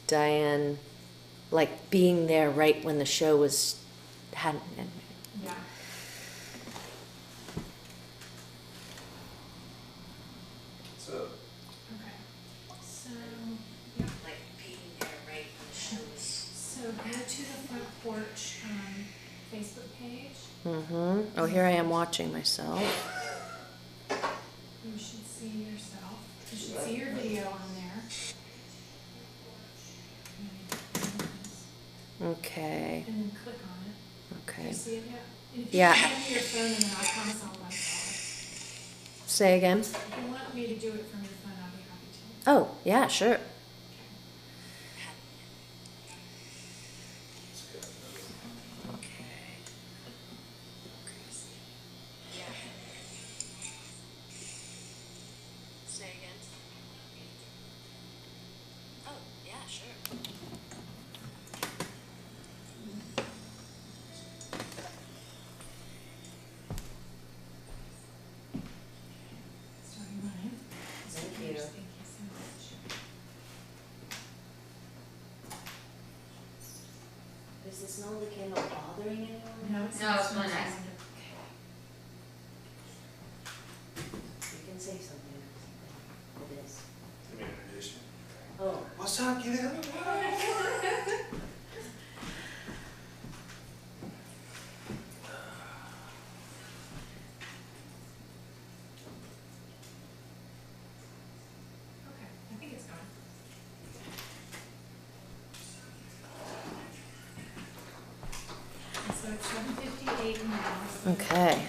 Diane, like being there right when the show hadn't. Yeah. So, Okay. So, yeah. Like being there right when the show was. So go to the Front Porch Facebook page. Mm-hmm. Oh, here I am watching myself. You should see yourself. You should see your video on there. Okay. And then click on it. Do Okay. you see it yet? And if Yeah. you send me your phone, and then I promise I'll let it. Say again. If you want me to do it from your phone, I'll be happy to. Oh, yeah, sure. Say again. Oh, yeah, sure. Starting mine. Thank you. Thank you so much. Is the smell of the candle bothering anyone? No, No, it's really nice. You can say something. It is. I mean, in addition. Oh. What's up, get out? Okay, I think it's gone. And so it's 7:58 now. So Okay.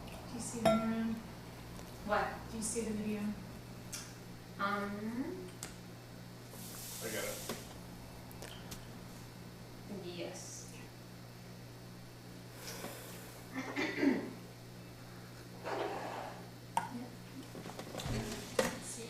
Do you see the mirror? What? Do you see the video? Um, I got it. yes. Let's see.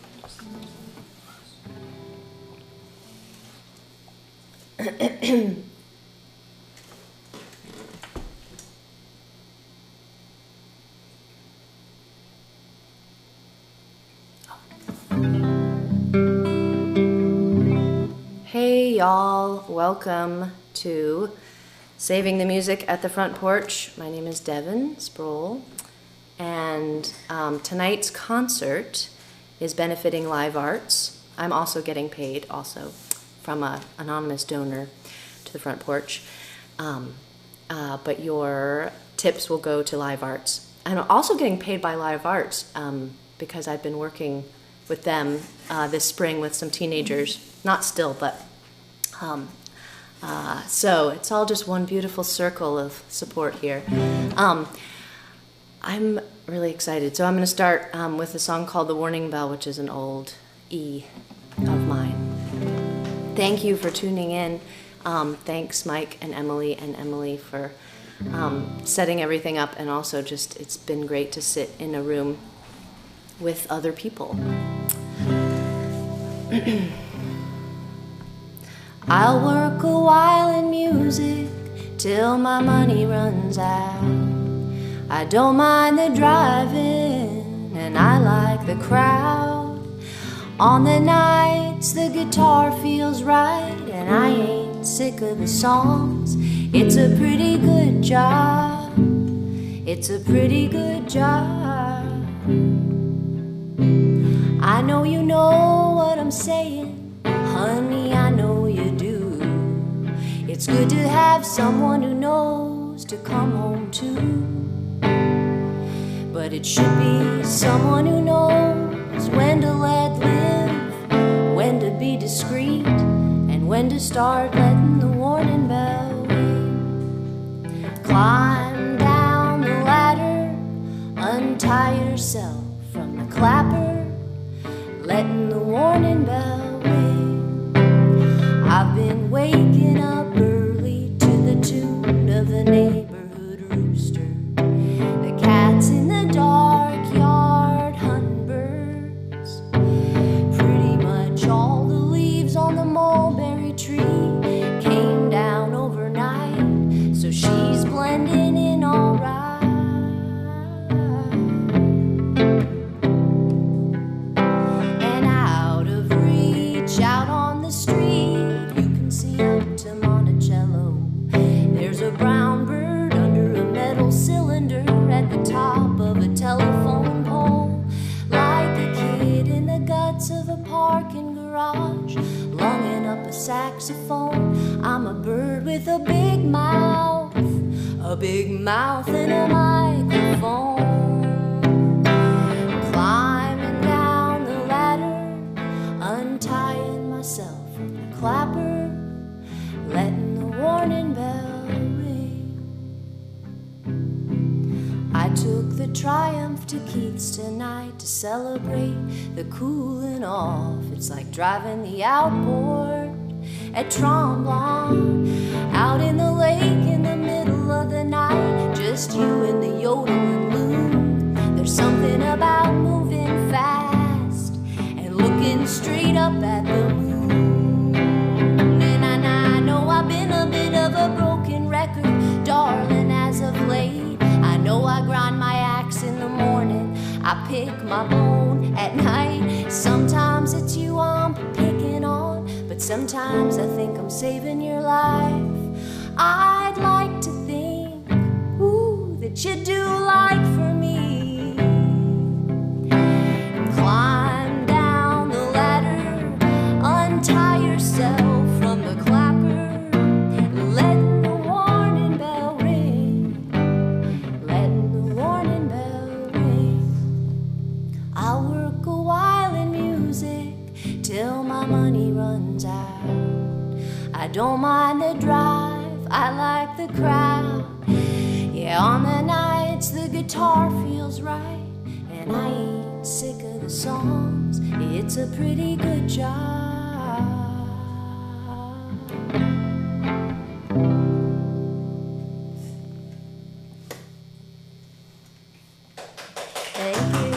Hey y'all, welcome to Saving the Music at the Front Porch. My name is Devon Sproule, and tonight's concert is benefiting Live Arts. I'm also getting paid also from an anonymous donor to the Front Porch, but your tips will go to Live Arts. I'm also getting paid by Live Arts because I've been working with them this spring with some teenagers. Not still, but so it's all just one beautiful circle of support here. I'm really excited. So I'm going to start with a song called The Warning Bell, which is an old E of mine. Thank you for tuning in. Thanks Mike and Emily for setting everything up, and also just it's been great to sit in a room with other people. I'll work a while in music till my money runs out. I don't mind the driving, and I like the crowd. On the nights the guitar feels right, and I ain't sick of the songs. It's a pretty good job. It's a pretty good job. I know you know what I'm saying, honey, I know you do. It's good to have someone who knows to come home to. But it should be someone who knows when to let live, when to be discreet, and when to start letting the warning bell ring. Climb down the ladder, untie yourself from the clapper, letting the warning bell ring. I've been waking up early to the tune of the neighborhood rooster. The cats in the dark yard hunting birds. Pretty parking garage, lunging up a saxophone. I'm a bird with a big mouth and a microphone. Climbing down the ladder, untying myself from the clapper, letting the warning bell ring. I took the Triumph to Keith's tonight to celebrate the cooling off. It's like driving the outboard at Tremblant, out in the lake in the middle of the night, just you and the yodeling loon. There's something about moving fast and looking straight up at the moon. And I know I've been a bit of a broken record, darling, as of late. I know I grind my axe in the morning, I pick my bone at night. Sometimes it's you I'm picking on, but sometimes I think I'm saving your life. I'd like to think, ooh, that you do like for me. Climb down the ladder, untie yourself from the clapper, let the warning bell ring, let the warning bell ring. I'll work a while in music till my money runs out. I don't mind the drive, I like the crowd. Yeah, on the nights the guitar feels right, and I ain't sick of the songs. It's a pretty good job. Thank you.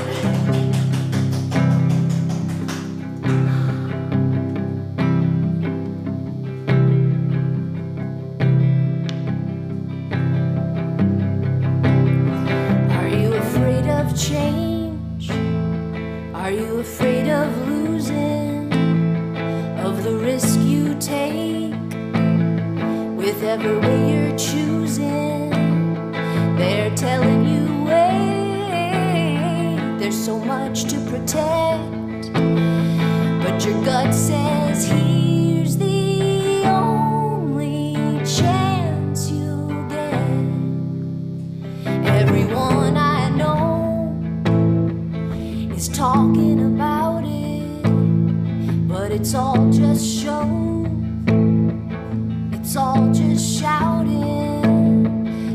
Change? Are you afraid of losing, of the risk you take with every way you're choosing? They're telling you wait, there's so much to protect, but your gut says here's the only chance you'll get. Everyone I know is talking about it, but it's all just show, it's all just shouting,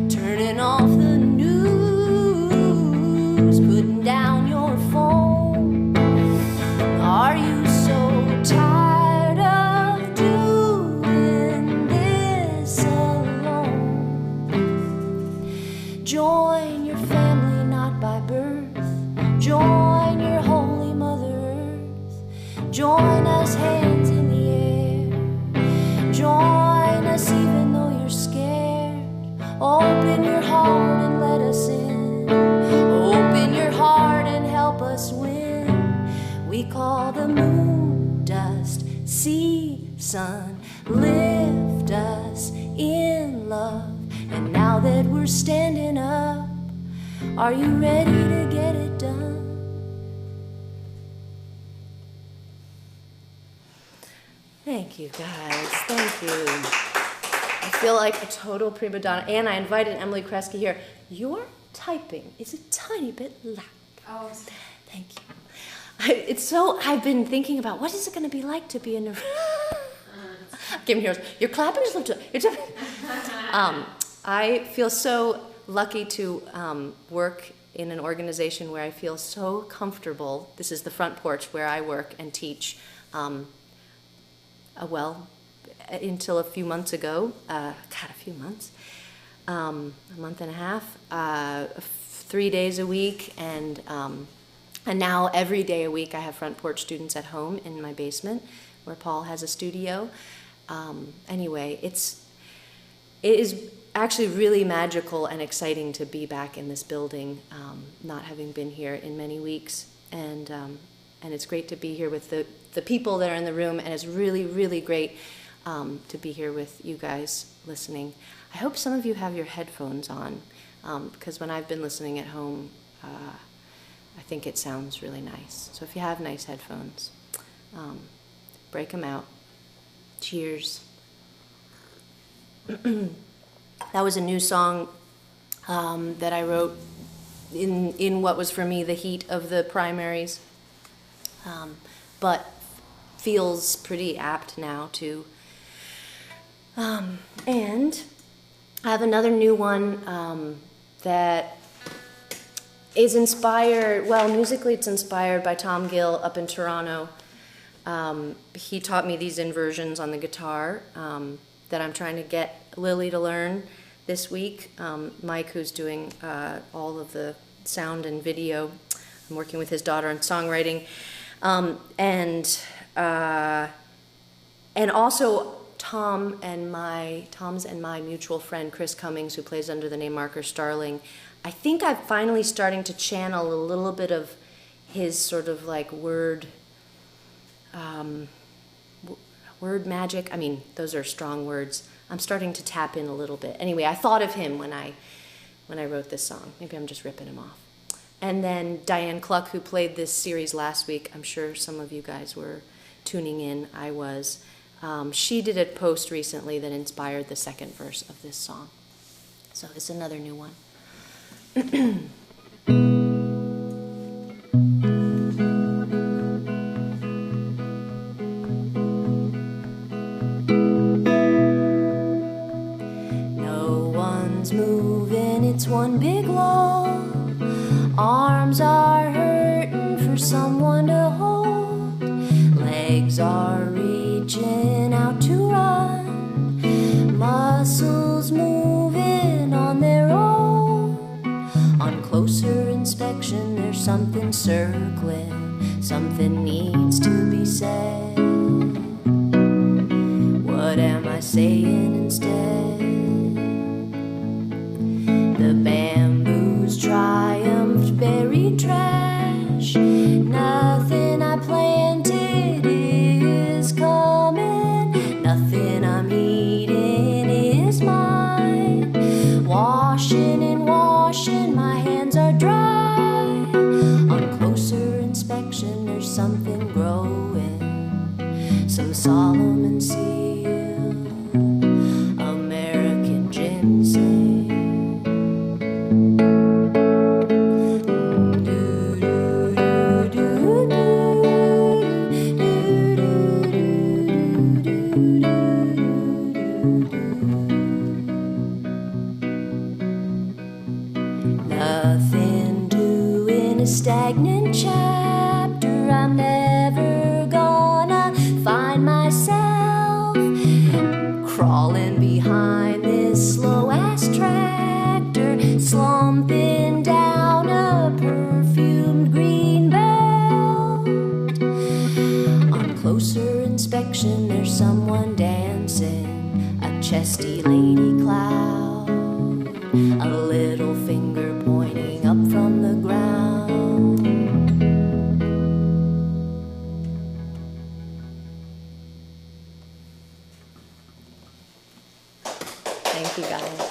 turning off the news, putting down your phone. Are you so tired of doing this alone? Join your family not by birth, join your holy mother earth, join us hands in the air, join us even though you're scared. Open your heart and let us in, open your heart and help us win. We call the moon dust, sea, sun, lift us in love. And now that we're standing up, are you ready to get it done? Thank you, guys. Thank you. I feel like a total prima donna. And I invited Emily Kresge here. Your typing is a tiny bit loud. Oh, Thank you. I've been thinking about what is it going to be like to be in a... Give me yours. You're clapping just lift it. I feel so lucky to work in an organization where I feel so comfortable. This is the front porch where I work and teach. Well, until a few months ago, a few months, a month and a half, 3 days a week, and now every day a week I have front porch students at home in my basement where Paul has a studio. Anyway, it is actually really magical and exciting to be back in this building, not having been here in many weeks, and it's great to be here with the people that are in the room, and it's really, really great to be here with you guys listening. I hope some of you have your headphones on, because when I've been listening at home, I think it sounds really nice. So if you have nice headphones, break them out. Cheers. That was a new song that I wrote in what was for me the heat of the primaries, but feels pretty apt now too. And I have another new one that is inspired, well, musically it's inspired by Tom Gill up in Toronto. He taught me these inversions on the guitar that I'm trying to get Lily to learn this week. Mike, who's doing all of the sound and video, I'm working with his daughter on songwriting. And also Tom's and my mutual friend Chris Cummings, who plays under the name Marker Starling. I think I'm finally starting to channel a little bit of his sort of like word magic. I mean, those are strong words. I'm starting to tap in a little bit. Anyway, I thought of him when I wrote this song. Maybe I'm just ripping him off. And then Diane Cluck, who played this series last week, I'm sure some of you guys were tuning in. I was. She did a post recently that inspired the second verse of this song. So it's another new one. No one's moving, it's one big wall. Arms are hurting for someone to hold. Legs are reaching out to run. Muscles moving on their own. On closer inspection, there's something circling. Something needs to be said. What am I saying instead? The bamboos triumphed, buried trash. Nothing I planted is coming. Nothing I'm eating is mine. Washing and washing, my hands are dry. On closer inspection, there's something growing. Some Solomon seal, American ginseng. Nothing doing a stagnant chapter. I'm never gonna find myself crawling behind this slow-ass tractor, slumping down a perfumed green belt. On closer inspection, there's someone dancing, a chesty lady cloud, a little finger pointing up from the ground. Thank you, guys.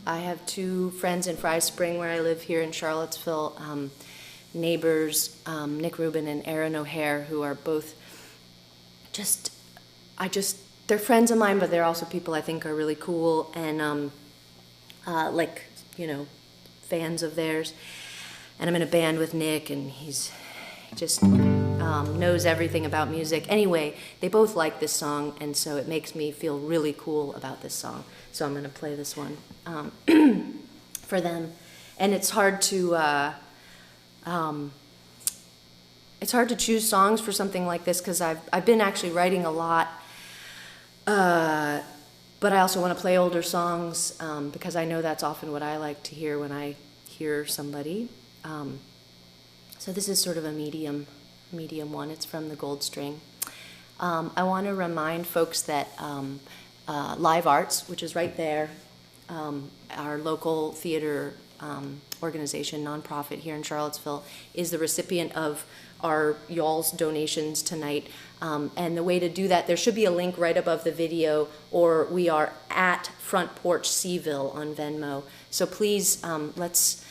I have two friends in Fry Spring, where I live here in Charlottesville, neighbors, Nick Rubin and Aaron O'Hare, who are both they're friends of mine, but they're also people I think are really cool and fans of theirs. And I'm in a band with Nick, and he's just knows everything about music. Anyway, they both like this song, and so it makes me feel really cool about this song. So I'm going to play this one for them. And it's hard to choose songs for something like this, because I've been actually writing a lot, but I also want to play older songs because I know that's often what I like to hear when I hear somebody. So this is sort of a medium one. It's from the Gold String. I want to remind folks that Live Arts, which is right there, our local theater organization, nonprofit here in Charlottesville, is the recipient of y'all's donations tonight. And the way to do that, there should be a link right above the video, or we are at Front Porch Seville on Venmo. So please, let's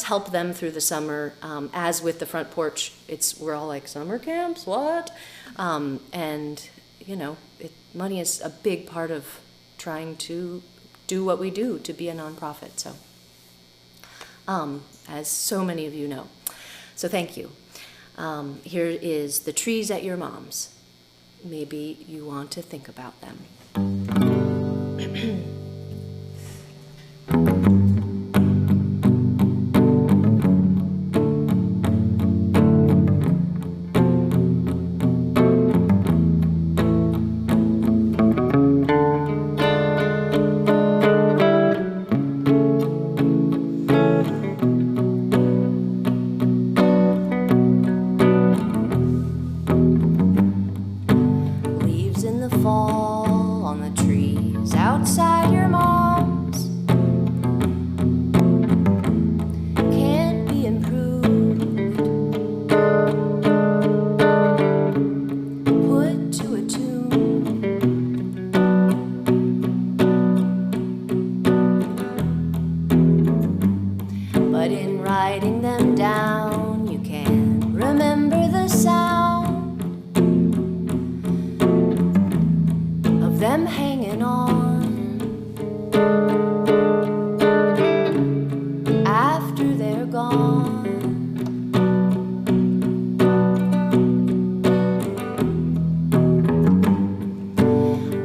help them through the summer. As with the Front Porch, we're all like, summer camps, what? And you know, money is a big part of trying to do what we do, to be a nonprofit. So, as so many of you know. So thank you. Here is The Trees at Your Mom's. Maybe you want to think about them. Fall on the trees outside your mom's. Can't be improved. Put to a tune. But in writing them down, you can remember the sound them hanging on after they're gone.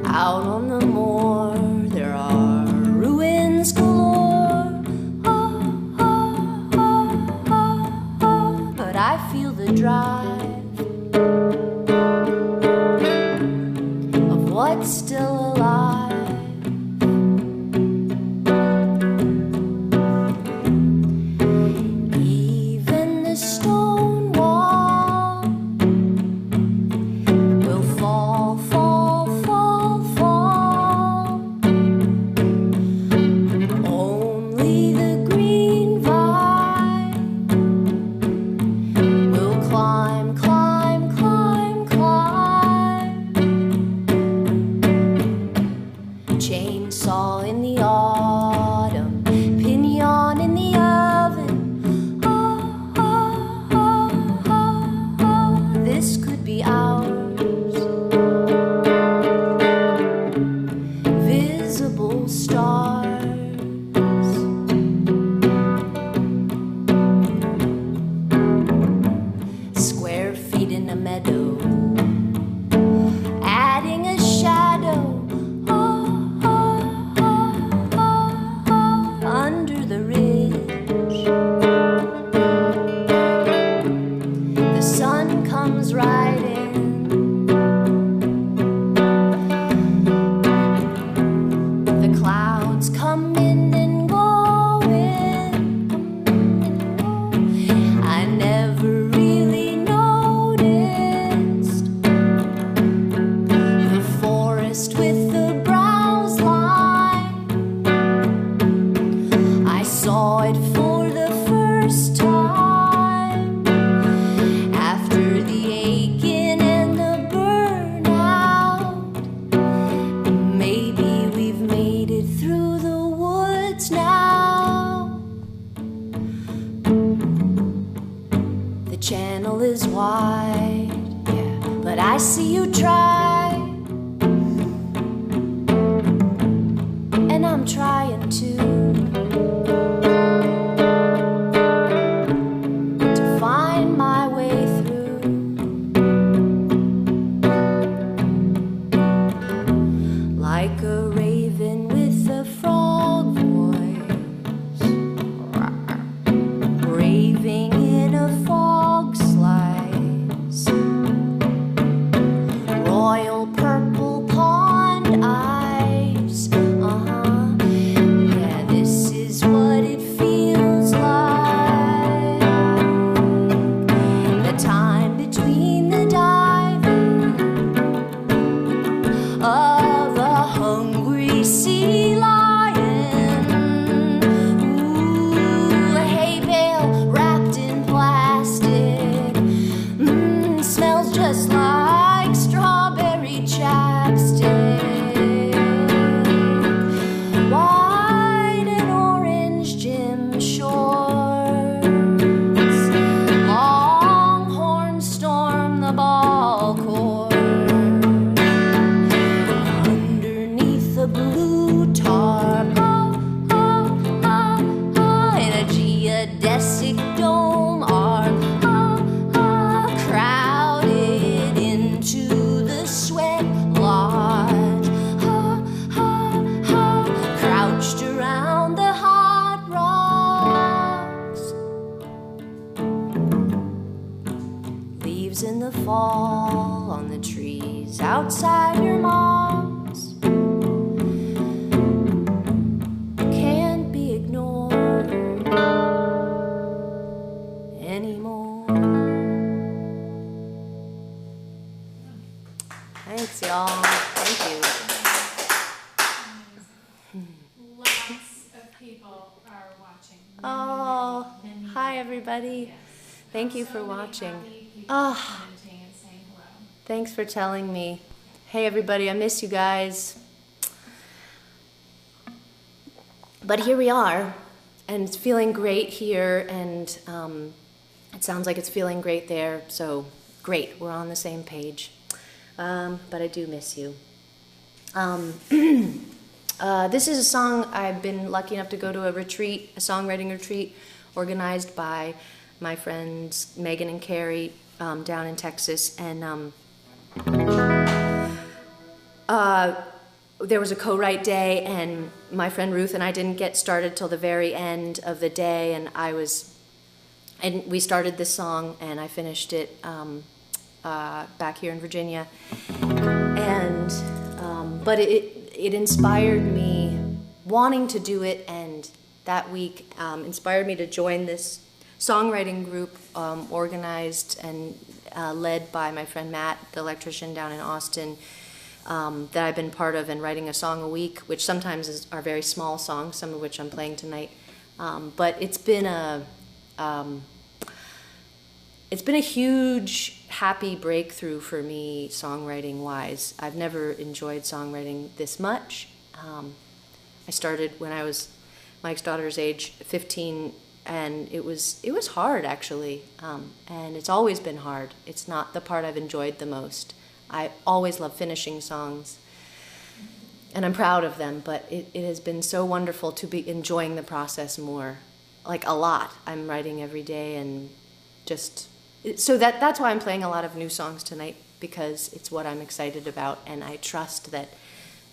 Out on the moor there are ruins galore. Oh, oh, oh, oh, oh. But I feel the drive what's still alive. Even the stone wall will fall, fall, fall, fall. Only the green vine will climb, climb, climb, climb. Chainsaw in the autumn, pinion in the oven. Oh, oh, oh, oh, oh. This could be ours. Visible stars. Square feet in a meadow, adding a shadow. Under the ridge, the sun comes right in. The clouds come in and go in. I never really noticed the forest with the browse line. Saw it for the first time after the aching and the burnout. Maybe we've made it through the woods now. The channel is wide, yeah, but I see you try. majestic. White and orange gym shorts. Longhorns storm the ball court. Underneath the blue tarp, in a geodesic dome arc, crowded into the sweat lodge, crouched around the hot rocks. Leaves in the fall on the trees outside your mom's can't be ignored anymore. Thanks, y'all. Thank you. Lots of people are watching. Oh, Many, hi, everybody. yes. Thank you So for many watching. happy people Oh. commenting and saying hello. Thanks for telling me. Hey, everybody, I miss you guys. But here we are, and it's feeling great here, and it sounds like it's feeling great there, so great, we're on the same page. But I do miss you. This is a song I've been lucky enough to go to a retreat, a songwriting retreat, organized by my friends Megan and Carrie down in Texas, and there was a co-write day, and my friend Ruth and I didn't get started till the very end of the day, and we started this song, and I finished it back here in Virginia, and but it inspired me wanting to do it, and that week inspired me to join this songwriting group organized and led by my friend Matt, the electrician down in Austin, that I've been part of, and writing a song a week, which sometimes are very small songs, some of which I'm playing tonight. But it's been a huge, happy breakthrough for me, songwriting-wise. I've never enjoyed songwriting this much. I started when I was Mike's daughter's age, 15, and it was hard, actually. And it's always been hard. It's not the part I've enjoyed the most. I always love finishing songs, and I'm proud of them, but it has been so wonderful to be enjoying the process more, like a lot. I'm writing every day, and just, so that's why I'm playing a lot of new songs tonight, because it's what I'm excited about, and I trust that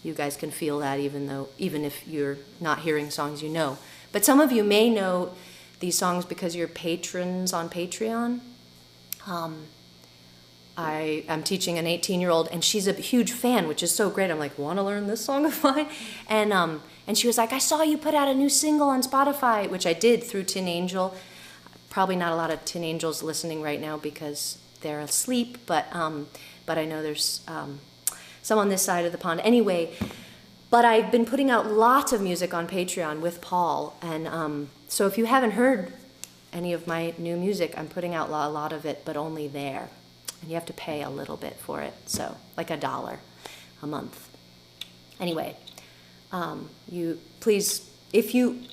you guys can feel that even if you're not hearing songs you know. But some of you may know these songs because you're patrons on Patreon. I'm teaching an 18-year-old, and she's a huge fan, which is so great. I'm like, want to learn this song of mine? And she was like, I saw you put out a new single on Spotify, which I did through Tin Angel. Probably not a lot of Tin Angels listening right now because they're asleep, but I know there's some on this side of the pond. Anyway, but I've been putting out lots of music on Patreon with Paul, and so if you haven't heard any of my new music, I'm putting out a lot of it, but only there. And you have to pay a little bit for it, so like $1 a month. Anyway, you please, if you,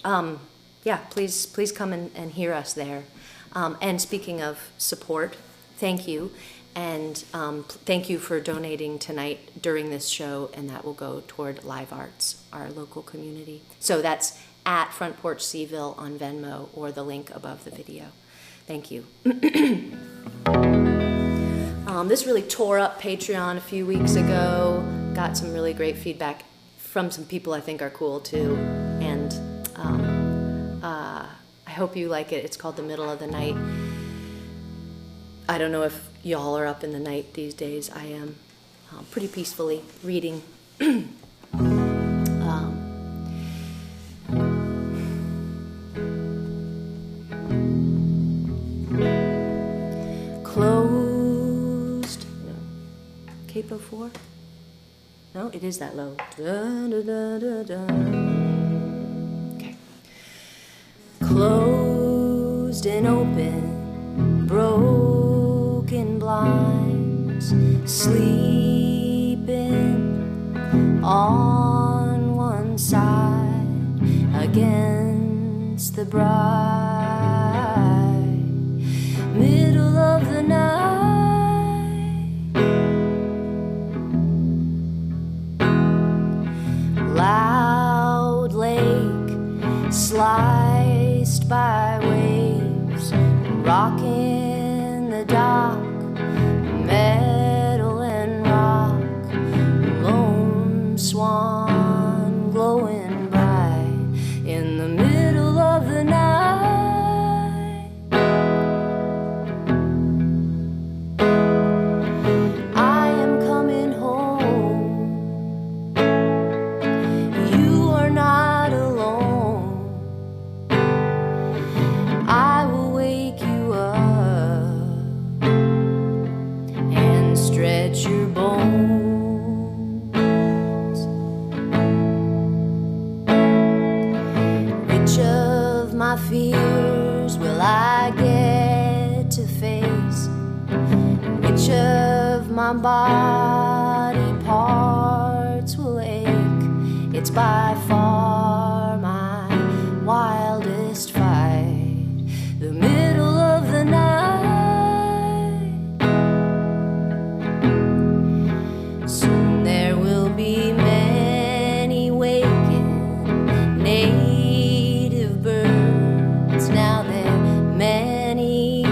please come and hear us there. And speaking of support, thank you, and thank you for donating tonight during this show, and that will go toward Live Arts, our local community. So that's at Front Porch Seville on Venmo, or the link above the video. Thank you. This really tore up Patreon a few weeks ago. Got some really great feedback from some people I think are cool too. And I hope you like it. It's called The Middle of the Night. I don't know if y'all are up in the night these days. I am pretty peacefully reading. Closed. No. Capo 4? No, it is that low. Da, da, da, da, da. Okay. Closed and open, broken blinds, sleeping on one side against the bright middle of the night. Loud lake sliced by waves, rocking the dock, metal and rock, lone swan glowing bright in the middle of the night. I am coming home, you are not alone, I will wake you up and stretch your bones. Which of my fears will I get to face? Which of my body parts will ache? It's by far my wildest fight, the middle of the night. Soon there will be many waking native birds. Now there are many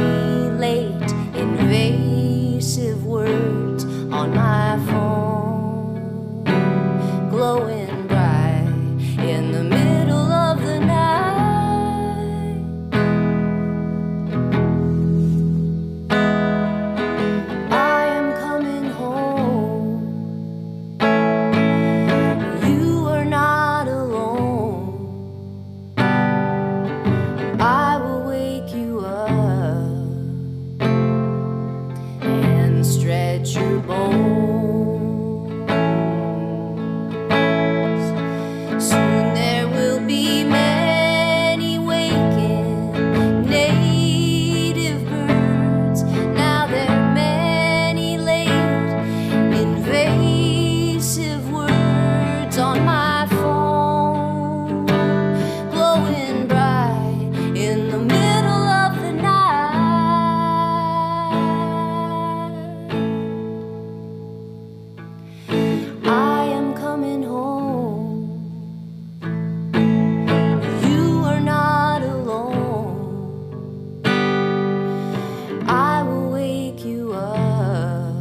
late invasive words on my phone, glowing bright in the middle of the night. I am coming home, you are not alone, I will wake you up and stretch your bones. Soon there will be many waking native birds. Now there are many late invasive words on my phone, glowing bright in the middle of the night. I am coming home, you are not alone, I will wake you up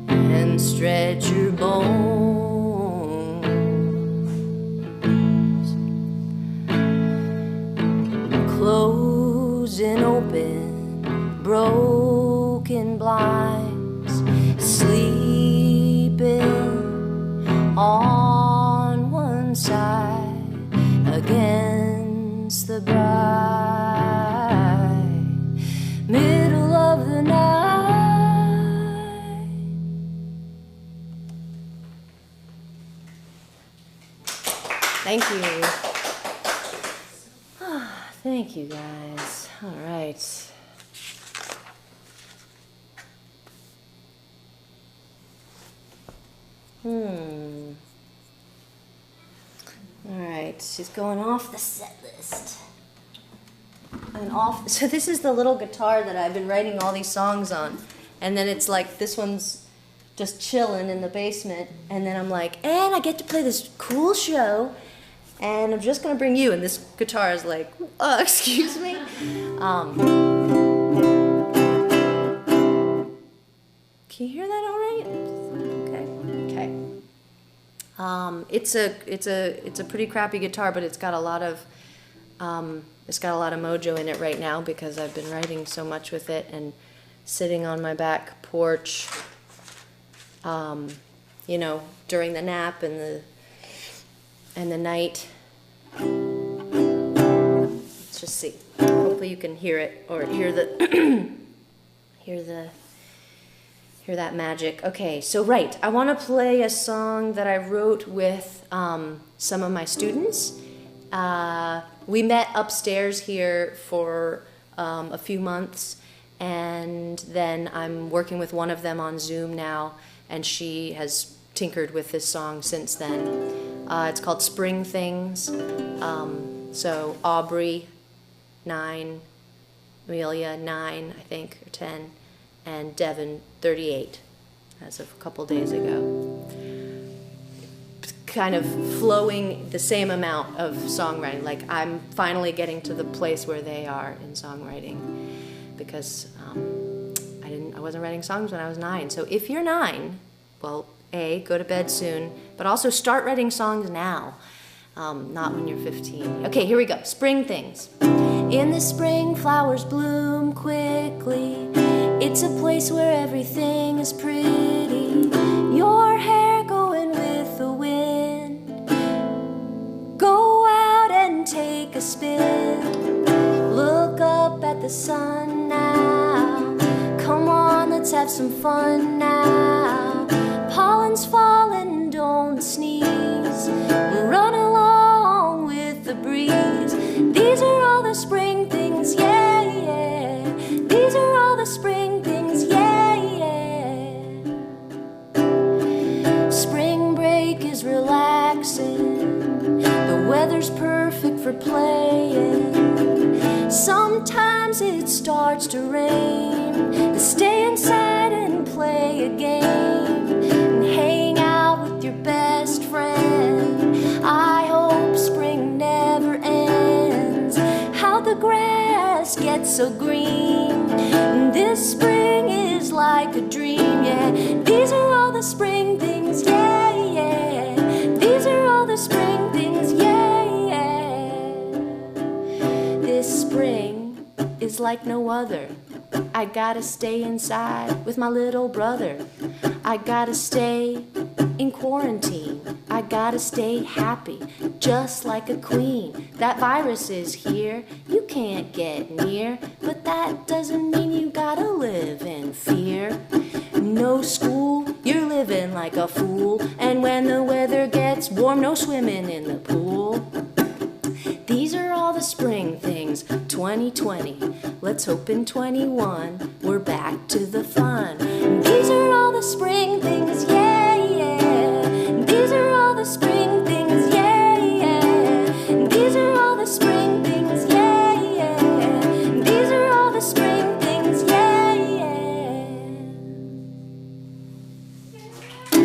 and stretch your bones. Closing open broken blinds, sleeping on one side against the bright middle of the night. Thank you. Thank you, guys. All right. All right, she's going off the set list. And off. So this is the little guitar that I've been writing all these songs on, and then it's like this one's just chilling in the basement, and then I'm like, and I get to play this cool show, and I'm just gonna bring you, and this guitar is like, excuse me. Can you hear that all right? Okay. It's a pretty crappy guitar, but it's got a lot of mojo in it right now because I've been writing so much with it and sitting on my back porch, you know, during the nap and the night. Let's just see. Hopefully you can hear it or hear that magic. Okay, so right, I want to play a song that I wrote with some of my students. We met upstairs here for a few months, and then I'm working with one of them on Zoom now, and she has tinkered with this song since then. It's called Spring Things. So Aubrey, 9, Amelia, 9, I think, or 10, and Devon, 38, as of a couple days ago. Kind of flowing the same amount of songwriting. Like, I'm finally getting to the place where they are in songwriting, because I wasn't writing songs when I was 9. So if you're 9, well, A, go to bed soon, but also start writing songs now, not when you're 15. Okay, here we go. Spring Things. In the spring, flowers bloom quickly. It's a place where everything is pretty. Your hair going with the wind. Go out and take a spin. Look up at the sun now. Come on, let's have some fun now. Pollen's falling, don't sneeze. Run along with the breeze. These are all the spring things, yeah, yeah. These are all the spring things, yeah, yeah. Spring break is relaxing. The weather's perfect for playing. Sometimes it starts to rain. Stay inside and play a game. And hang out with your best friend. I hope spring never ends. How the grass gets so green. This spring is like a dream, yeah. These are all the spring things, yeah, yeah. These are all the spring things, yeah, yeah. This spring is like no other. I gotta stay inside with my little brother. I gotta stay in quarantine. I gotta stay happy, just like a queen. That virus is here, you can't get near, but that doesn't mean you gotta live in fear. No school, you're living like a fool, and when the weather gets warm, no swimming in the pool. These are all the spring things, 2020. Let's hope in 21 we're back to the fun. These are all the spring things, yeah, yeah. These are all the spring things, yeah, yeah. These are all the spring things, yeah, yeah. These are all the spring things, yeah, yeah.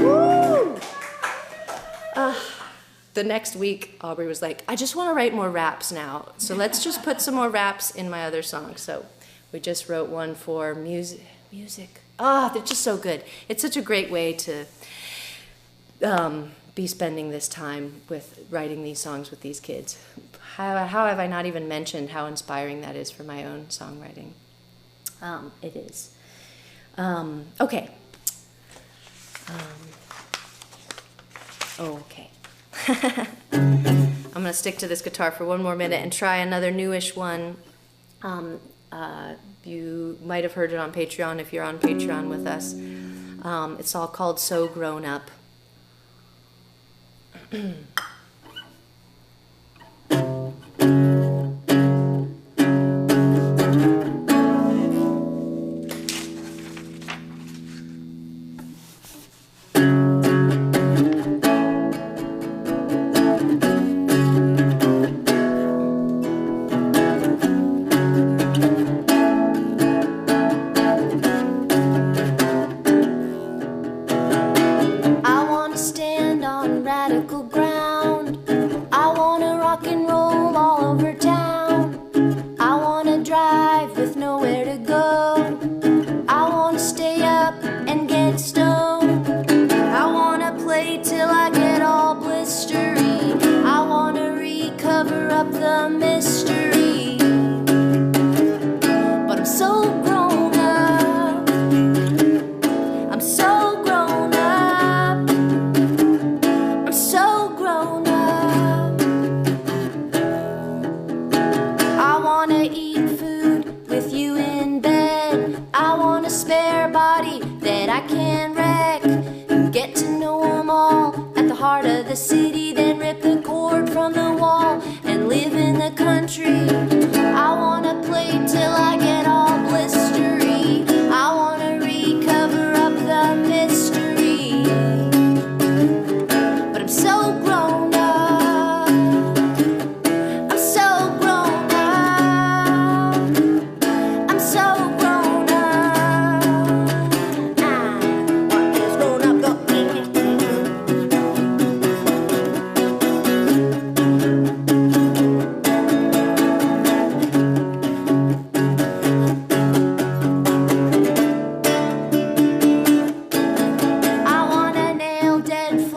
Woo! The next week, Aubrey was like, I just want to write more raps now. So let's just put some more raps in my other songs. So we just wrote one for music. They're just so good. It's such a great way to be spending this time with writing these songs with these kids. How have I not even mentioned how inspiring that is for my own songwriting? It is. Okay. Okay. I'm going to stick to this guitar for one more minute and try another newish one. You might have heard it on Patreon if you're on Patreon with us. It's all called So Grown Up.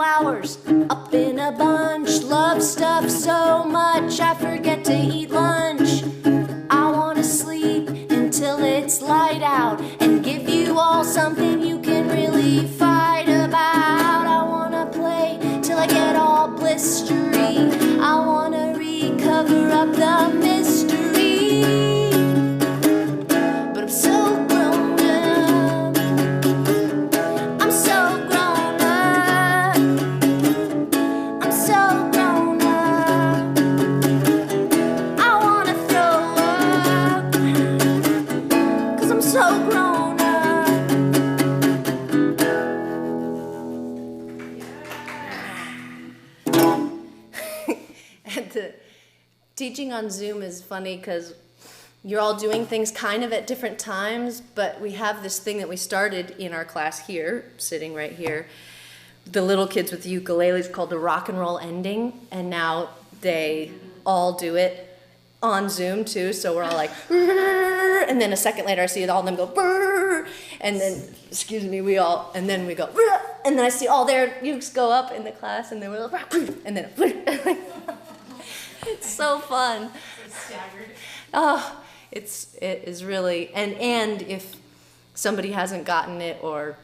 flowers up in a bunch. Love stuff so much I forget to eat lunch. I wanna sleep until it's light out and give you all something you can really fight about. I wanna play till I get all blistery. I wanna recover up the mystery. But I'm so grown up. I'm so grown up. I'm so grown up. I wanna throw up, 'cause I'm so grown up. And teaching on Zoom is funny because you're all doing things kind of at different times, but we have this thing that we started in our class here, sitting right here, the little kids with the ukuleles, called the rock and roll ending, and now they all do it on Zoom too, so we're all like, and then a second later I see all of them go, and then, excuse me, and then we go, and then I see all their ukes go up in the class, and then we're like, and then, it's so fun. Staggered. Oh, it is really, and if somebody hasn't gotten it, or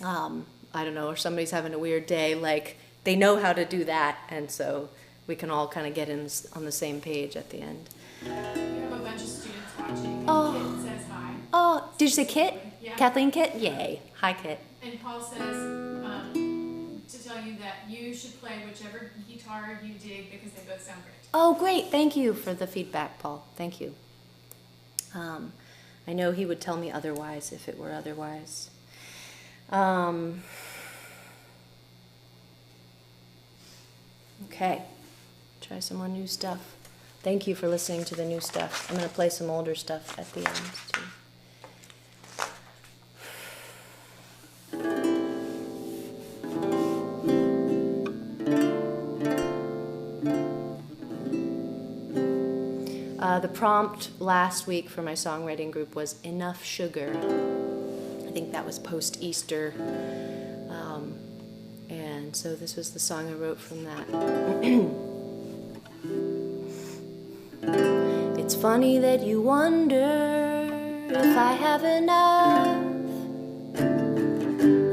I don't know, or somebody's having a weird day, like, they know how to do that, and so we can all kind of get on the same page at the end. We have a bunch of students watching, and Oh. Kit says hi. Oh, did you say Kit? Yeah. Kathleen Kit? Yay. Hi, Kit. And Paul says to tell you that you should play whichever guitar you dig because they both sound great. Oh, great. Thank you for the feedback, Paul. Thank you. I know he would tell me otherwise if it were otherwise. Okay. Try some more new stuff. Thank you for listening to the new stuff. I'm going to play some older stuff at the end, too. The prompt last week for my songwriting group was Enough Sugar. I think that was post-Easter. And so this was the song I wrote from that. It's funny that you wonder if I have enough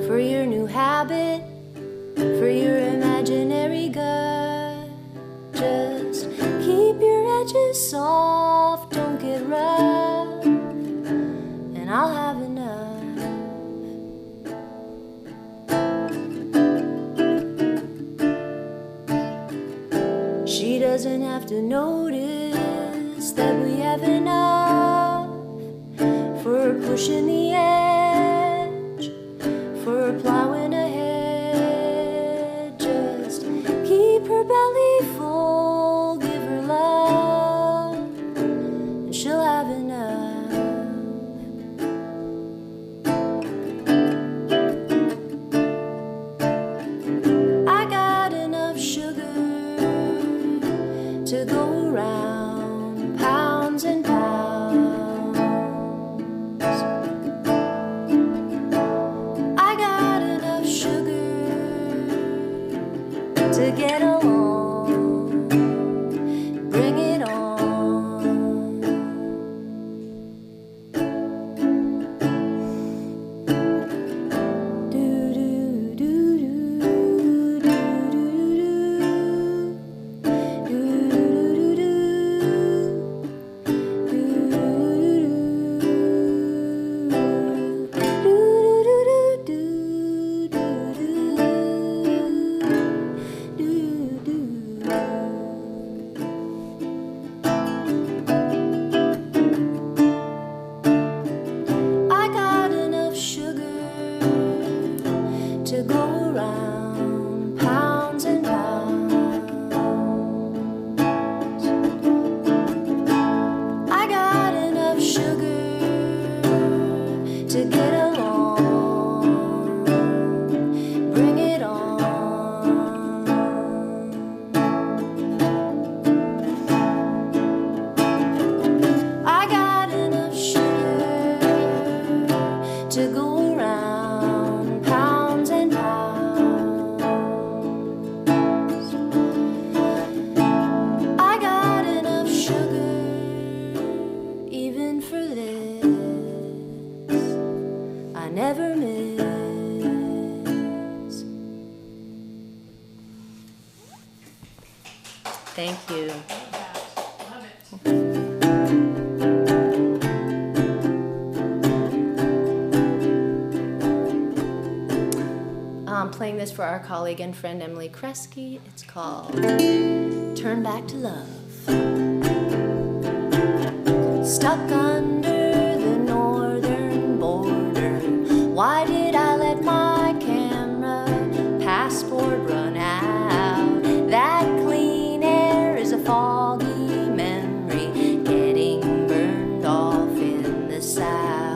for your new habit, for your imaginary gut. Just keep your edges soft, don't get rough, and I'll have enough. She doesn't have to notice that we have enough for pushing the edge, for plowing ahead. Just keep her belly full, give her love, and she'll have enough. I got enough sugar to go around, pounds and pounds. I got enough sugar to get along, bring it on. Do do do do do do do do do. Thank you. Love that. Love it. I'm playing this for our colleague and friend Emily Kresge. It's called Turn Back to Love. Stuck under the northern border. Why did I let my camera passport run out? That clean air is a foggy memory getting burned off in the south.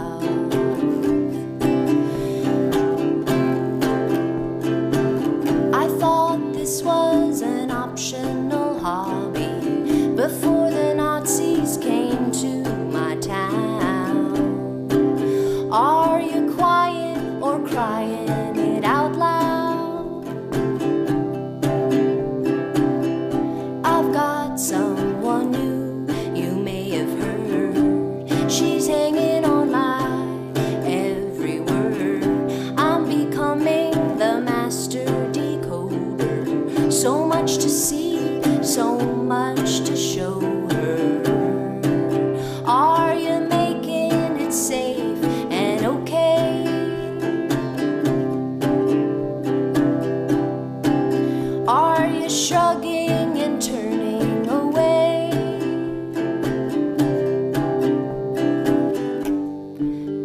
I thought this was an optional hobby before the Nazis came to my town. Are you quiet or crying it out loud? I've got someone new, you may have heard. She's hanging on my every word. I'm becoming the master decoder. So much to see, so much to show her. Are you making it safe and okay? Are you shrugging and turning away?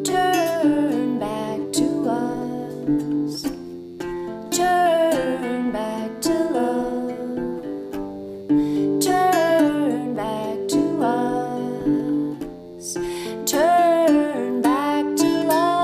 Turn back to us. Turn back to love. Turn back to us. Turn back to love.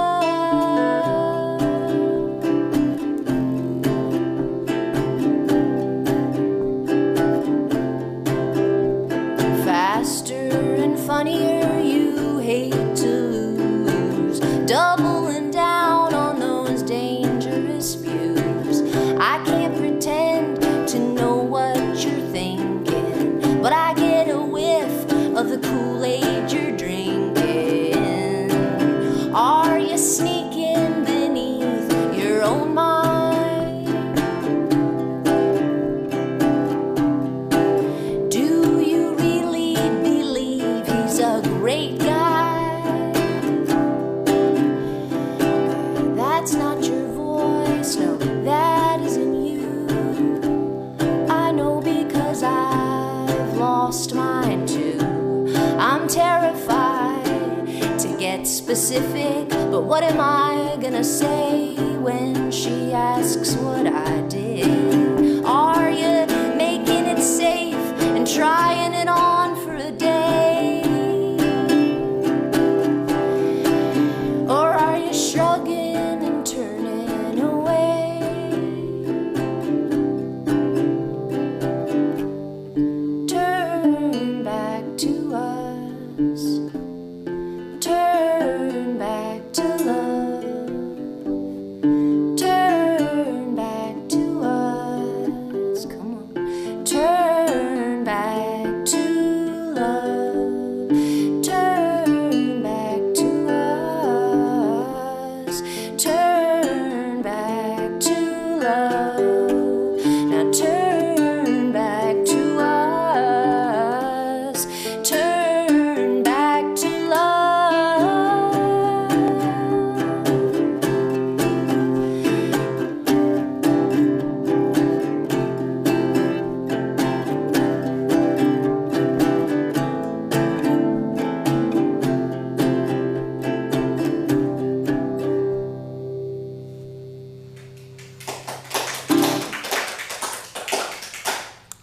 Faster and funnier, you hate to lose. Doubling down on those dangerous views. I can't pretend to know what you're thinking, but I get a whiff of the Kool-Aid you're drinking. Are you sneaking beneath your own mind? Do you really believe he's a great guy? That's not your voice, no, that isn't you. I know because I've lost mine too. I'm terrified to get specific, but what am I gonna say when she asks what I did? Are you making it safe and trying it on for a day? Or are you shrugging and turning away? Turn back to us. Turn back to love. Turn back to us. Come on. Turn back to love. Turn back to us. Turn back to love. Now turn back to us. Turn back to love.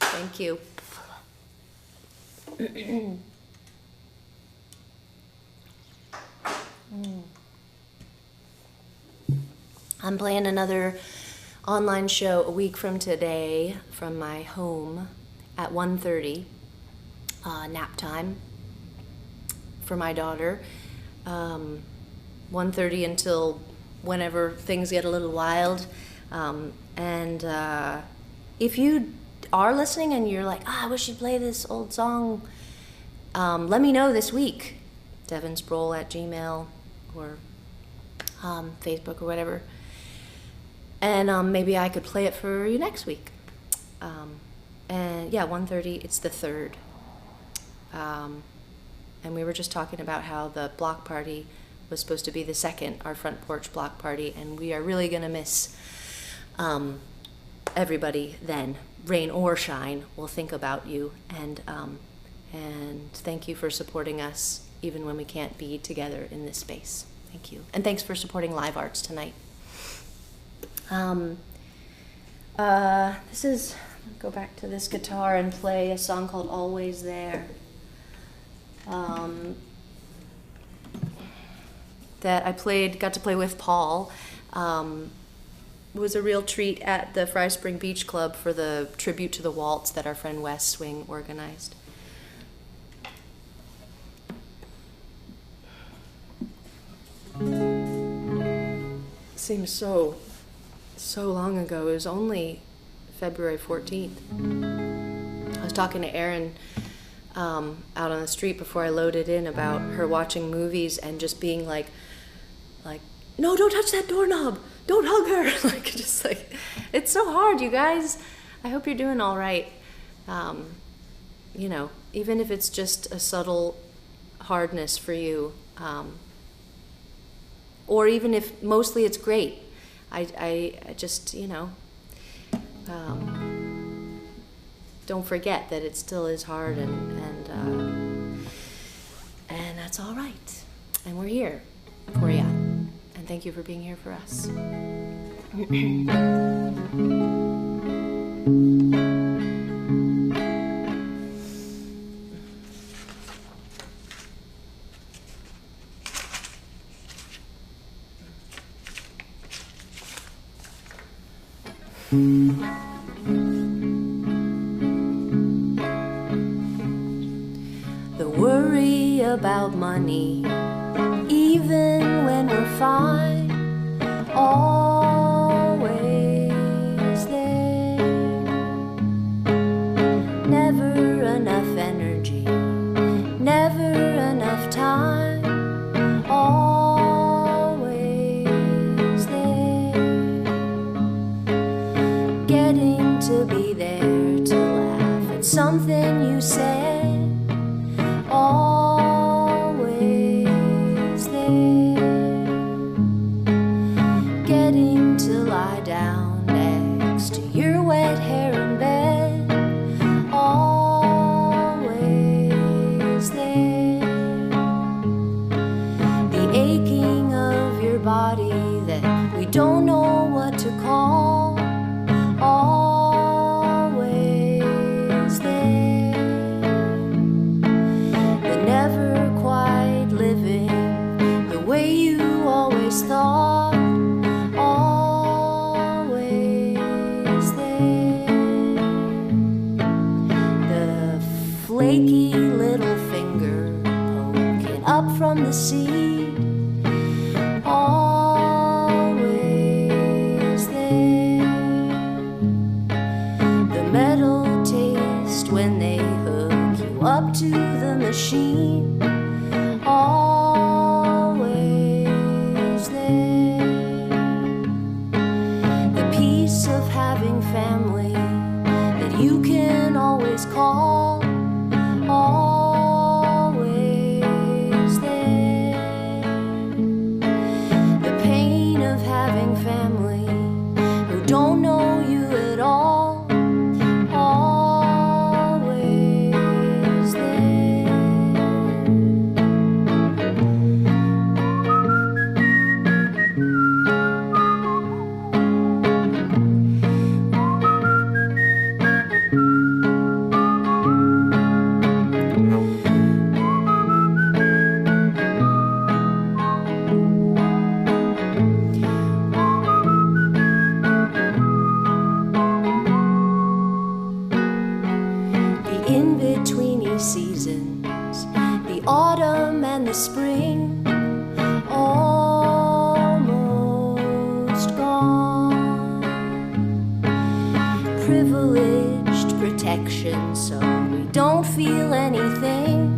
Thank you. I'm playing another online show a week from today from my home at 1:30, nap time for my daughter. 1:30 until whenever things get a little wild. And if you are listening and you're like, I wish you'd play this old song, let me know this week. Devon Sproule at Gmail or Facebook or whatever. And maybe I could play it for you next week. And yeah, 1:30. It's the 3rd. And we were just talking about how the block party was supposed to be the 2nd, our front porch block party, and we are really going to miss everybody then. Rain or shine, we'll think about you, and thank you for supporting us even when we can't be together in this space. Thank you. And thanks for supporting Live Arts tonight. This is, go back to this guitar and play a song called Always There. That I got to play with Paul. It was a real treat at the Fry Spring Beach Club for the tribute to the waltz that our friend Wes Swing organized. Seems so long ago. It was only February 14th. I was talking to Erin out on the street before I loaded in about her watching movies and just being like, no, don't touch that doorknob. Don't hug her. Just like, it's so hard, you guys. I hope you're doing all right. Even if it's just a subtle hardness for you, or even if mostly it's great. I just, don't forget that it still is hard, and that's all right. And we're here for you. And thank you for being here for us. The worry about money, even when we're fine, always there. Never enough energy, never enough time, always there. Getting to be there to laugh at something you said, always there. Getting to lie down next to your wet hair in bed, always there. The aching of your body that we don't know what to call, always there. But never quite living the way you always thought, always there. The flaky little finger poking up from the seed, always there. The metal taste when they hook you up to the machine, always there. The peace of having family that you can always call, always there. The pain of having family who don't know you at all, always there. The in-betweeny seasons, the autumn and the spring, almost gone. Privileged protection so we don't feel anything.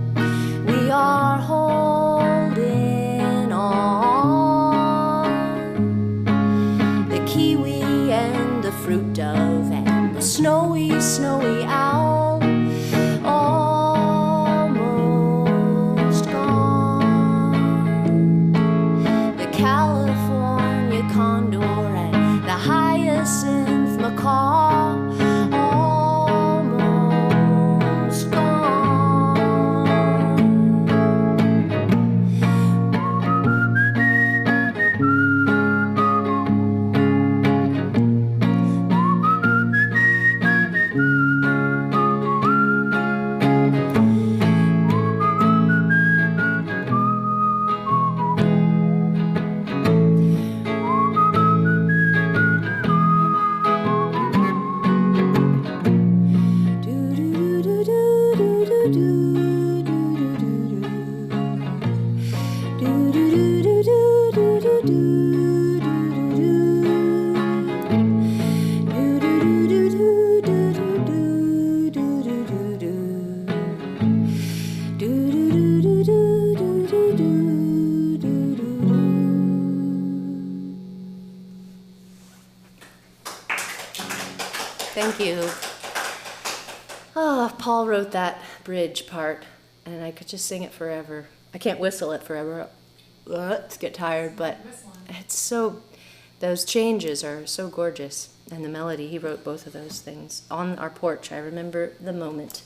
We are holding on. The kiwi and the fruit dove and the snowy, snowy owl, almost gone. The California condor and the hyacinth macaw, almost gone. Thank you. Oh, Paul wrote that bridge part, and I could just sing it forever. I can't whistle it forever. Get tired, but it's so, those changes are so gorgeous. And the melody, he wrote both of those things on our porch. I remember the moment.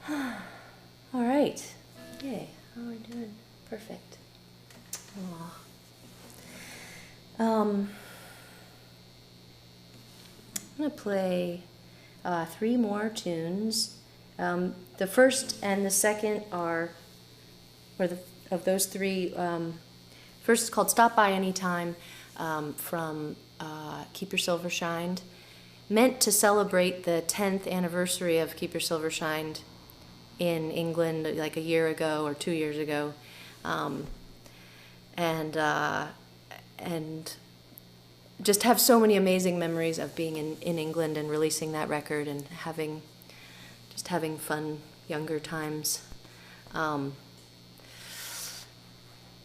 All right. Yay. How are we doing? Perfect. Aw. I'm going to play 3 more tunes. The first and the second are, of those 3, first is called Stop By Anytime, from Keep Your Silver Shined, meant to celebrate the 10th anniversary of Keep Your Silver Shined in England like a year ago or 2 years ago. And just have so many amazing memories of being in England and releasing that record and having fun younger times.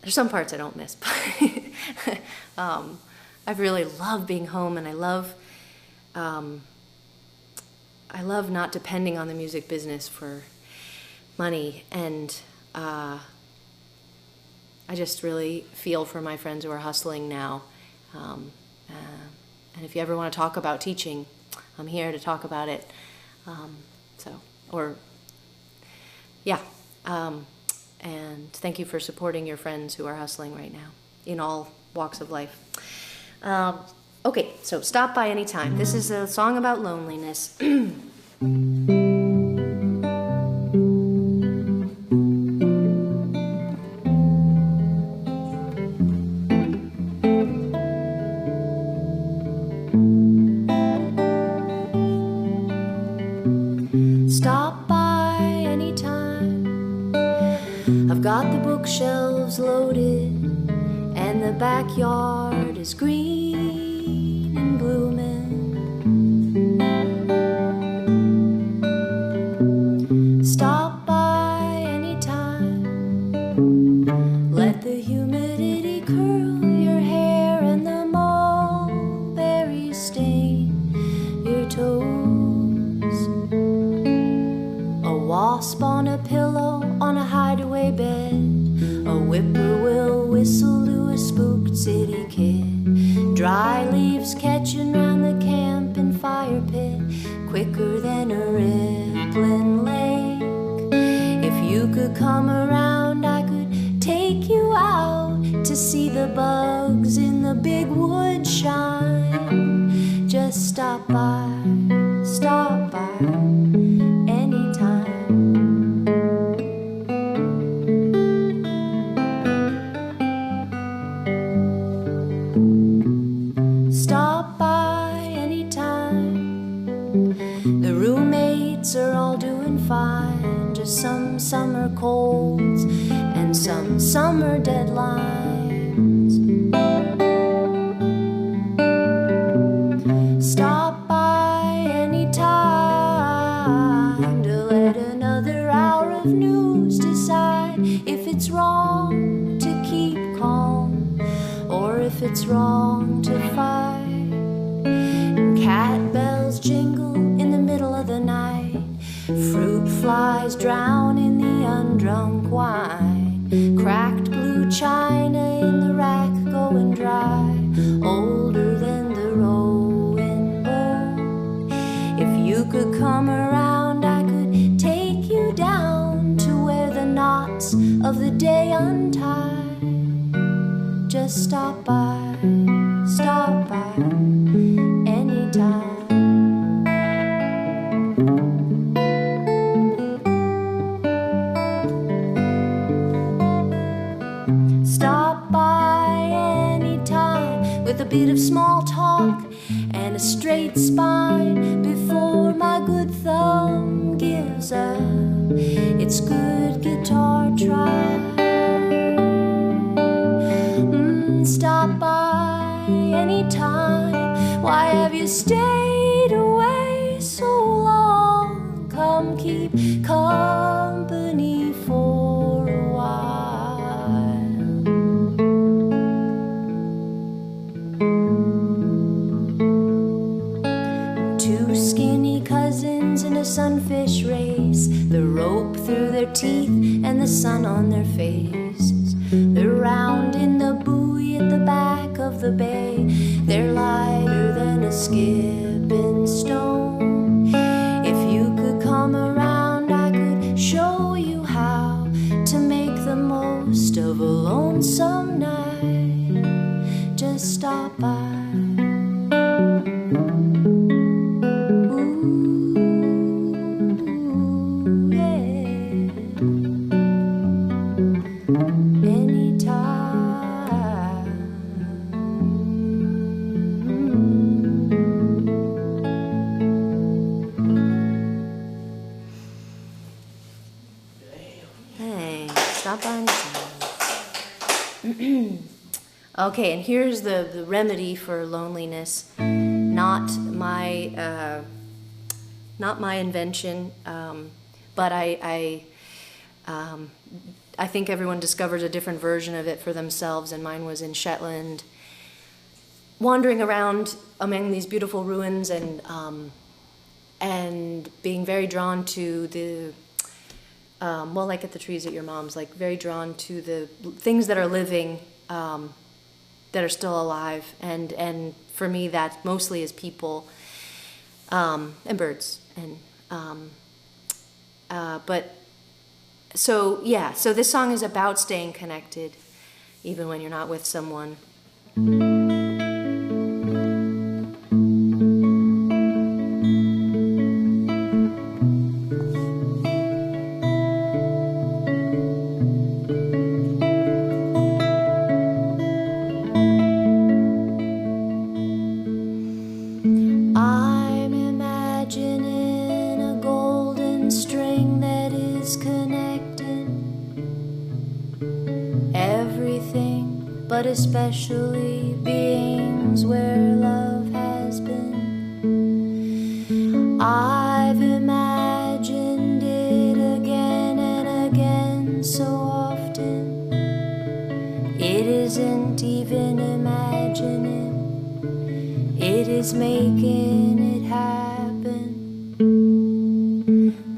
There's some parts I don't miss, but I really love being home, and I love not depending on the music business for money, and I just really feel for my friends who are hustling now. And if you ever want to talk about teaching, I'm here to talk about it. And thank you for supporting your friends who are hustling right now in all walks of life. Okay, so Stop By Anytime. This is a song about loneliness. Stop by anytime. I've got the bookshelves loaded, and the backyard is green and blooming. Stop by anytime. Let the humidity curl your hair and the mulberries stain your toes. A wasp on a pillow on a hideaway bed, a whippoorwill whistle to a spooked city kid, dry leaves catching round the camp and fire pit, quicker than a rippling lake. If you could come around, I could take you out to see the bugs in the big wood shine. Just stop by anytime. Stop by anytime. The roommates are all doing fine, just some summer colds and some summer deadlines. Stop by anytime to let another hour of news decide if it's wrong to keep calm or if it's it's wrong to fight. And cat bells jingle in the middle of the night. Fruit flies drown in the undrunk wine. Cracked blue china in the rack going dry. Older than the rowing boat. If you could come around, I could take you down to where the knots of the day untie. Just stop by anytime. Stop by anytime with a bit of small talk and a straight spine before my good thumb gives up its good guitar try. Stop by anytime. Why have you stayed away so long? Come keep company for a while. Two skinny cousins in a sunfish race, the rope through their teeth and the sun on their faces. They're round in the buoy at the back of the bay. They're lighter than a skipping stone. If you could come around, I could show you how to make the most of a lonesome night. Just stop by. Okay, and here's the remedy for loneliness. Not my invention, but I think everyone discovers a different version of it for themselves, and mine was in Shetland, wandering around among these beautiful ruins and being very drawn to the well, like at the trees at your mom's, like very drawn to the things that are living, that are still alive, and for me that mostly is people and birds, and but so yeah, so this song is about staying connected even when you're not with someone. But especially beings where love has been. I've imagined it again and again so often. It isn't even imagining, it is making it happen.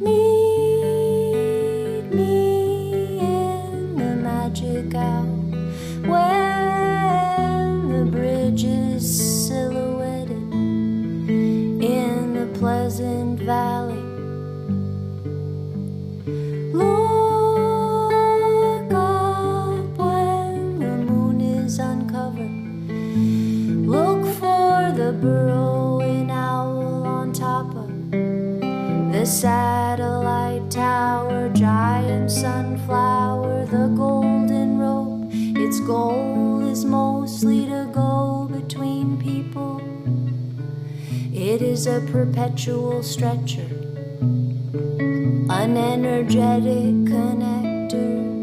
Meet me in the magic hour, when the bridge is silhouetted in the pleasant valley. Look up when the moon is uncovered. Look for the burrowing owl on top of the satellite tower. Giant sunflower, the golden rope. Its goal is mostly to go between people. It is a perpetual stretcher, an energetic connector.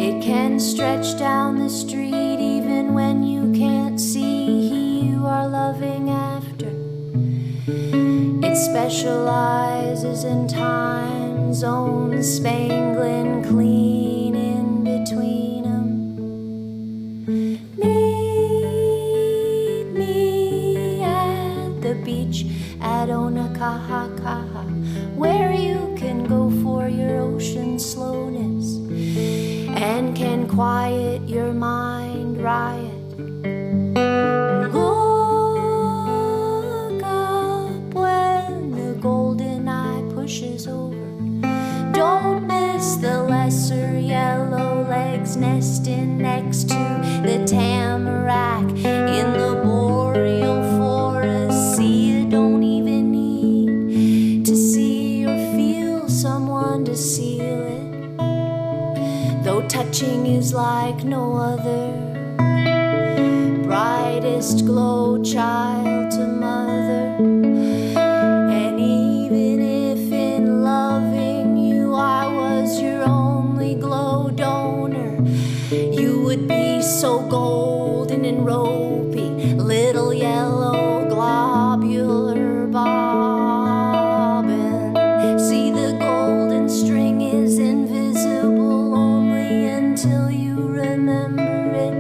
It can stretch down the street even when you can't see he you are loving after. It specializes in time zones, spangling clean in between 'em. Me Kaha, where you can go for your ocean slowness and can quiet your mind riot. Look up when the golden eye pushes over. Don't miss the lesser yellow legs nesting next to the tamarack in the boreal forest. See, you don't even need to see or feel someone to seal it, though touching is like no other. Brightest glow, child to mother. And even if in loving you I was your only glow donor, you would be so golden and ropey, little yellow globular bobbin. See, the golden string is invisible only until you remember it.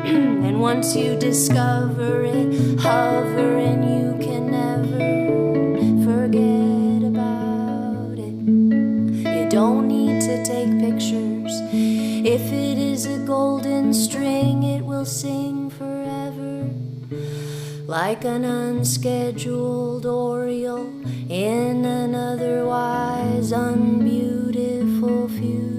And once you discover it, hover and you can never forget about it. You don't need to take pictures. If it is a golden string, it will sing forever, like an unscheduled oriole in an otherwise unbeautiful funeral.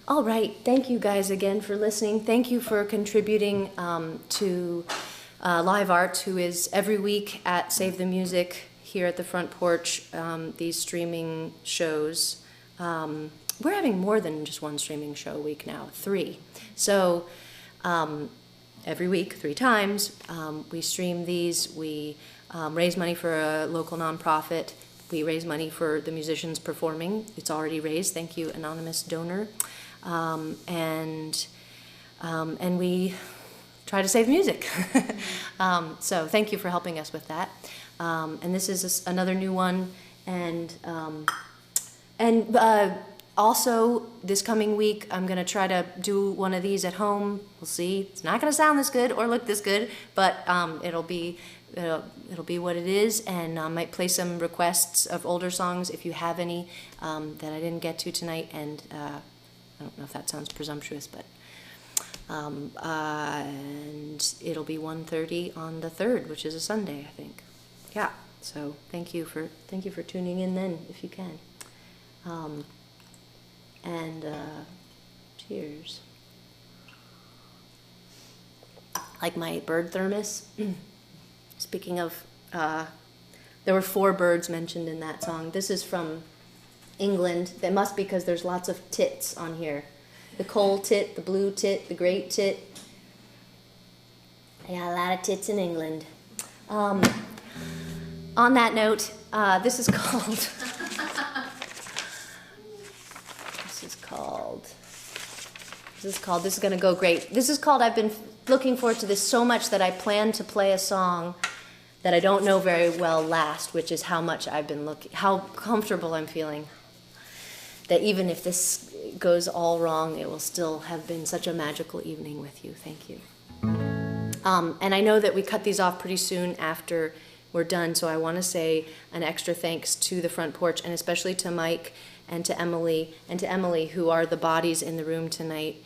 All right, thank you guys again for listening. Thank you for contributing to Live Arts, who is every week at Save the Music here at the front porch, these streaming shows. We're having more than just one streaming show a week now, 3. So every week, 3 times, we stream these. We raise money for a local nonprofit. We raise money for the musicians performing. It's already raised. Thank you, anonymous donor. And we try to save music. So thank you for helping us with that. And this is another new one. And also this coming week, I'm going to try to do one of these at home. We'll see. It's not going to sound this good or look this good, but it'll be what it is, and I might play some requests of older songs if you have any that I didn't get to tonight. And I don't know if that sounds presumptuous, but and it'll be 1:30 on the 3rd, which is a Sunday, I think. Yeah. So thank you for tuning in then, if you can. And cheers. Like my bird thermos. Speaking of, there were 4 birds mentioned in that song. This is from England. That must be because there's lots of tits on here. The coal tit, the blue tit, the great tit. I got a lot of tits in England. On that note, this is called... This is going to go great. This is called, I've been looking forward to this so much that I plan to play a song that I don't know very well last, which is how much I've been how comfortable I'm feeling. That even if this goes all wrong, it will still have been such a magical evening with you. Thank you. And I know that we cut these off pretty soon after we're done, so I want to say an extra thanks to the front porch, and especially to Mike and to Emily, who are the bodies in the room tonight,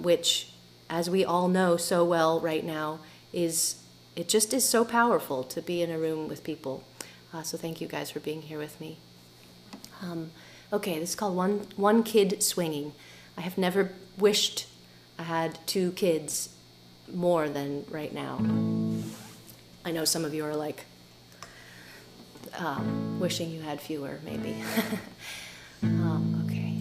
which, as we all know so well right now, it just is so powerful to be in a room with people. So thank you guys for being here with me. Okay, this is called One Kid Swinging. I have never wished I had 2 kids more than right now. I know some of you are like wishing you had fewer, maybe. Okay.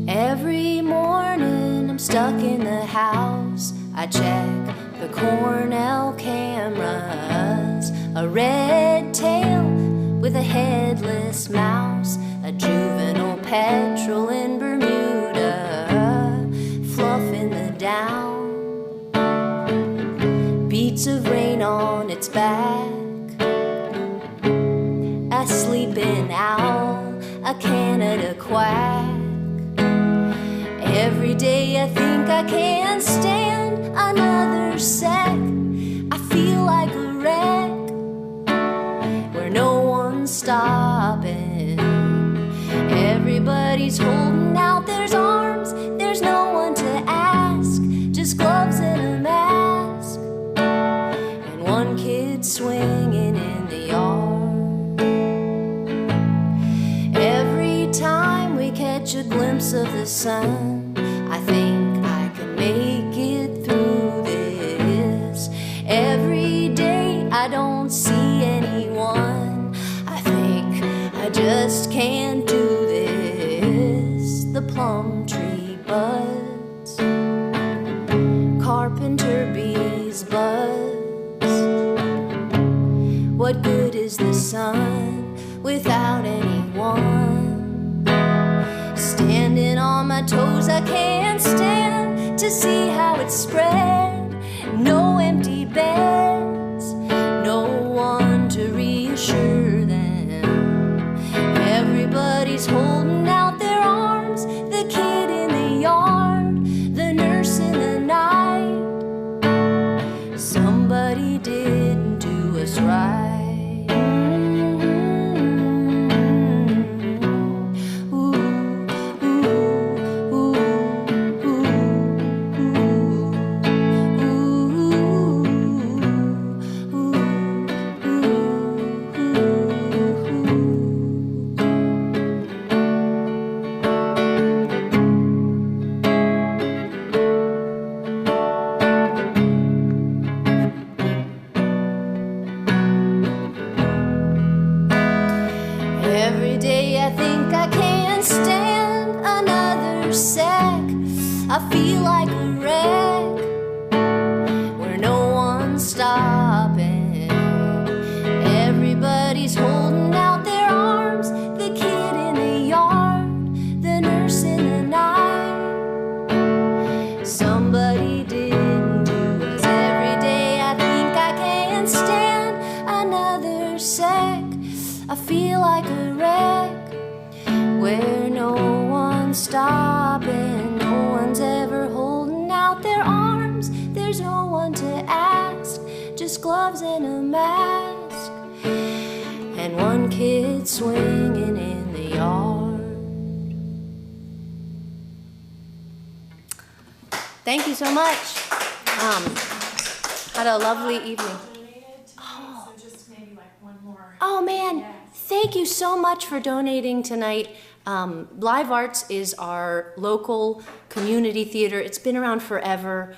Every morning I'm stuck in the house. I check the Cornell cameras. A red tail with a headless mouse. A juvenile petrel in Bermuda. Fluffing the down. Beats of rain on its back. A sleeping owl. A Canada quack. Every day I think I can't stand another sec. I feel like a wreck where no one's stopping. Everybody's holding out their arms. There's no one to ask. Just gloves and a mask. And one kid swinging in the yard. Every time we catch a glimpse of the sun, I think I can make it through this. Every day I don't see anyone. I think I just can't do this. The plum tree buds, carpenter bees buzz. What good is the sun without anyone? Standing on my toes, I can't stand to see how it's spread. No empty beds, no one to reassure them. Everybody's holding out their arms. The kid in the yard, the nurse in the night. Somebody didn't do us right. Every day I think I can't stand another sec. I feel like a wreck where no one's stopping. Everybody's holding out their arms. The kid in the yard, the nurse in the night. Somebody didn't do us. Every day I think I can't stand another sec. I feel like a wreck where no one's stopping. No one's ever holding out their arms. There's no one to ask. Just gloves and a mask. And one kid swinging in the yard. Thank you so much. Had a lovely evening. So just maybe like one more. Oh man, Yes. thank you so much for donating tonight. Live Arts is our local community theater. It's been around forever.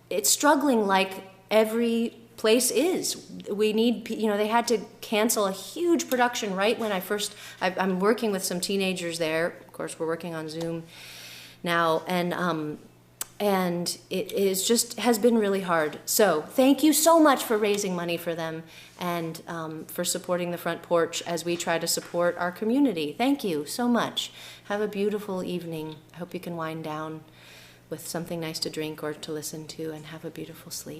It's struggling like every place is. We need, they had to cancel a huge production right when I'm working with some teenagers there. Of course, we're working on Zoom now, and it has been really hard. So thank you so much for raising money for them and for supporting the Front Porch as we try to support our community. Thank you so much. Have a beautiful evening. I hope you can wind down with something nice to drink or to listen to and have a beautiful sleep.